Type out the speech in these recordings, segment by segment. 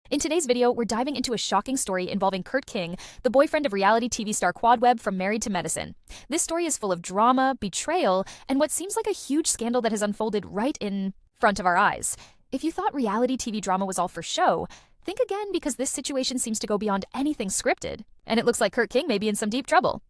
In today's video, we're diving into a shocking story involving Kirk King, the boyfriend of reality TV star Quad Webb from Married to Medicine. This story is full of drama, betrayal, and what seems like a huge scandal that has unfolded right in front of our eyes. If you thought reality TV drama was all for show, think again because this situation seems to go beyond anything scripted, and it looks like Kirk King may be in some deep trouble.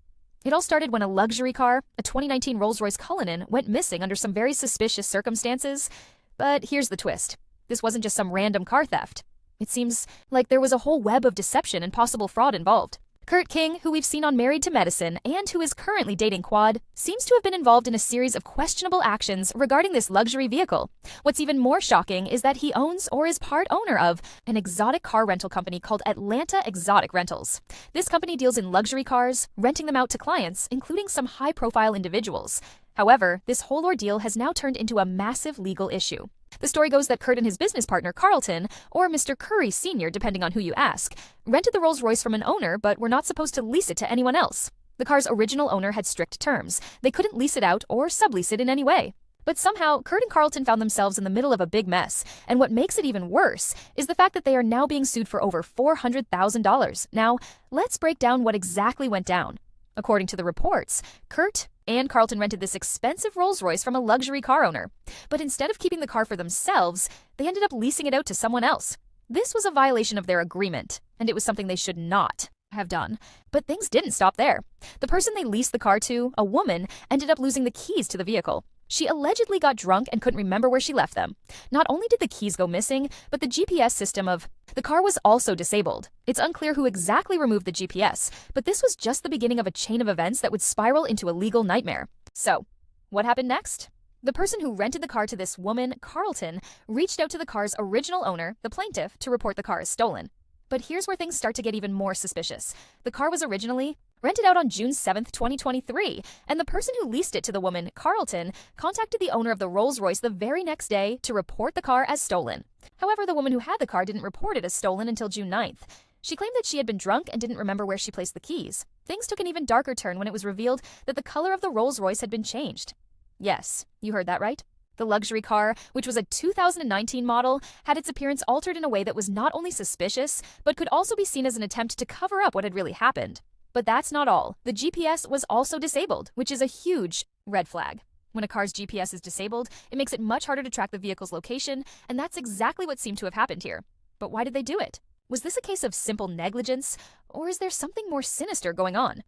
It all started when a luxury car, a 2019 Rolls Royce Cullinan, went missing under some very suspicious circumstances. But here's the twist. This wasn't just some random car theft. It seems like there was a whole web of deception and possible fraud involved. Kirk King, who we've seen on Married to Medicine and who is currently dating Quad, seems to have been involved in a series of questionable actions regarding this luxury vehicle. What's even more shocking is that he owns or is part owner of an exotic car rental company called Atlanta Exotic Rentals. This company deals in luxury cars, renting them out to clients, including some high-profile individuals. However, this whole ordeal has now turned into a massive legal issue. The story goes that Kurt and his business partner, Carlton, or Mr. Curry Sr., depending on who you ask, rented the Rolls Royce from an owner but were not supposed to lease it to anyone else. The car's original owner had strict terms. They couldn't lease it out or sublease it in any way. But somehow, Kurt and Carlton found themselves in the middle of a big mess, and what makes it even worse is the fact that they are now being sued for over $400,000. Now, let's break down what exactly went down. According to the reports, Kurt and Carlton rented this expensive Rolls Royce from a luxury car owner. But instead of keeping the car for themselves, they ended up leasing it out to someone else. This was a violation of their agreement, and it was something they should not have done. But things didn't stop there. The person they leased the car to, a woman, ended up losing the keys to the vehicle. She allegedly got drunk and couldn't remember where she left them. Not only did the keys go missing, but the GPS system of the car was also disabled. It's unclear who exactly removed the GPS, but this was just the beginning of a chain of events that would spiral into a legal nightmare. So, what happened next? The person who rented the car to this woman, Carlton, reached out to the car's original owner, the plaintiff, to report the car as stolen. But here's where things start to get even more suspicious. The car was originally rented out on June 7th, 2023, and the person who leased it to the woman, Carlton, contacted the owner of the Rolls Royce the very next day to report the car as stolen. However, the woman who had the car didn't report it as stolen until June 9th. She claimed that she had been drunk and didn't remember where she placed the keys. Things took an even darker turn when it was revealed that the color of the Rolls Royce had been changed. Yes, you heard that right. The luxury car, which was a 2019 model, had its appearance altered in a way that was not only suspicious, but could also be seen as an attempt to cover up what had really happened. But that's not all. The GPS was also disabled, which is a huge red flag. When a car's GPS is disabled, it makes it much harder to track the vehicle's location, and that's exactly what seemed to have happened here. But why did they do it? Was this a case of simple negligence, or is there something more sinister going on?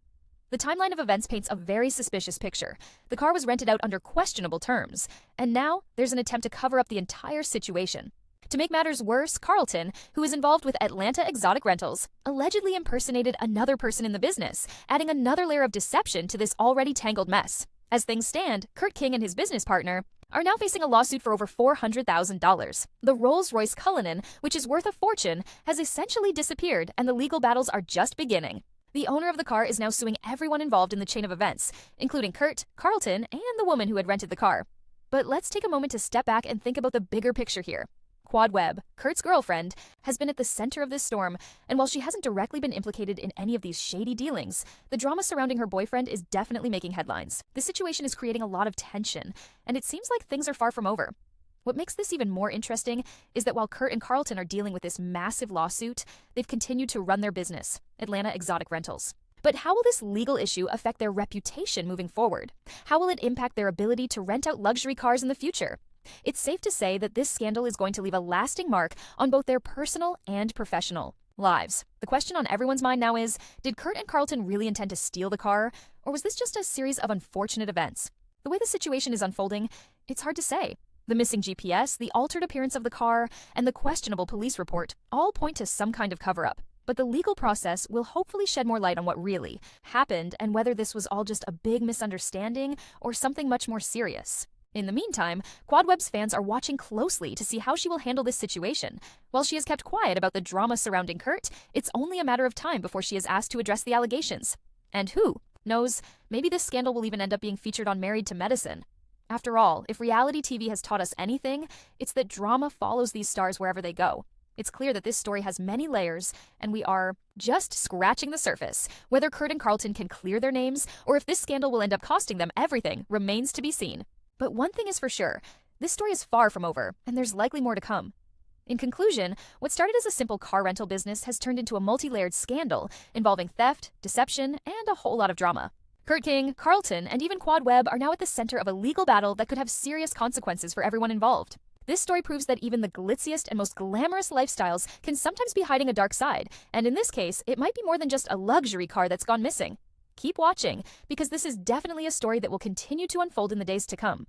The timeline of events paints a very suspicious picture. The car was rented out under questionable terms, and now there's an attempt to cover up the entire situation. To make matters worse, Carlton, who is involved with Atlanta Exotic Rentals, allegedly impersonated another person in the business, adding another layer of deception to this already tangled mess. As things stand, Kirk King and his business partner are now facing a lawsuit for over $400,000. The Rolls Royce Cullinan, which is worth a fortune, has essentially disappeared, and the legal battles are just beginning. The owner of the car is now suing everyone involved in the chain of events, including Kurt, Carlton, and the woman who had rented the car. But let's take a moment to step back and think about the bigger picture here. Quad Webb, Kurt's girlfriend, has been at the center of this storm, and while she hasn't directly been implicated in any of these shady dealings, the drama surrounding her boyfriend is definitely making headlines. This situation is creating a lot of tension, and it seems like things are far from over. What makes this even more interesting is that while Kurt and Carlton are dealing with this massive lawsuit, they've continued to run their business, Atlanta Exotic Rentals. But how will this legal issue affect their reputation moving forward? How will it impact their ability to rent out luxury cars in the future? It's safe to say that this scandal is going to leave a lasting mark on both their personal and professional lives. The question on everyone's mind now is, did Kurt and Carlton really intend to steal the car, or was this just a series of unfortunate events? The way the situation is unfolding, it's hard to say. The missing GPS, the altered appearance of the car, and the questionable police report all point to some kind of cover-up. But the legal process will hopefully shed more light on what really happened and whether this was all just a big misunderstanding or something much more serious. In the meantime, Quad Webb's fans are watching closely to see how she will handle this situation. While she has kept quiet about the drama surrounding Kurt, it's only a matter of time before she is asked to address the allegations. And who knows, maybe this scandal will even end up being featured on Married to Medicine. After all, if reality TV has taught us anything, it's that drama follows these stars wherever they go. It's clear that this story has many layers, and we are just scratching the surface. Whether Kurt and Carlton can clear their names, or if this scandal will end up costing them everything, remains to be seen. But one thing is for sure, this story is far from over, and there's likely more to come. In conclusion, what started as a simple car rental business has turned into a multi-layered scandal involving theft, deception, and a whole lot of drama. Kirk King, Carlton, and even Quad Webb are now at the center of a legal battle that could have serious consequences for everyone involved. This story proves that even the glitziest and most glamorous lifestyles can sometimes be hiding a dark side, and in this case, it might be more than just a luxury car that's gone missing. Keep watching, because this is definitely a story that will continue to unfold in the days to come.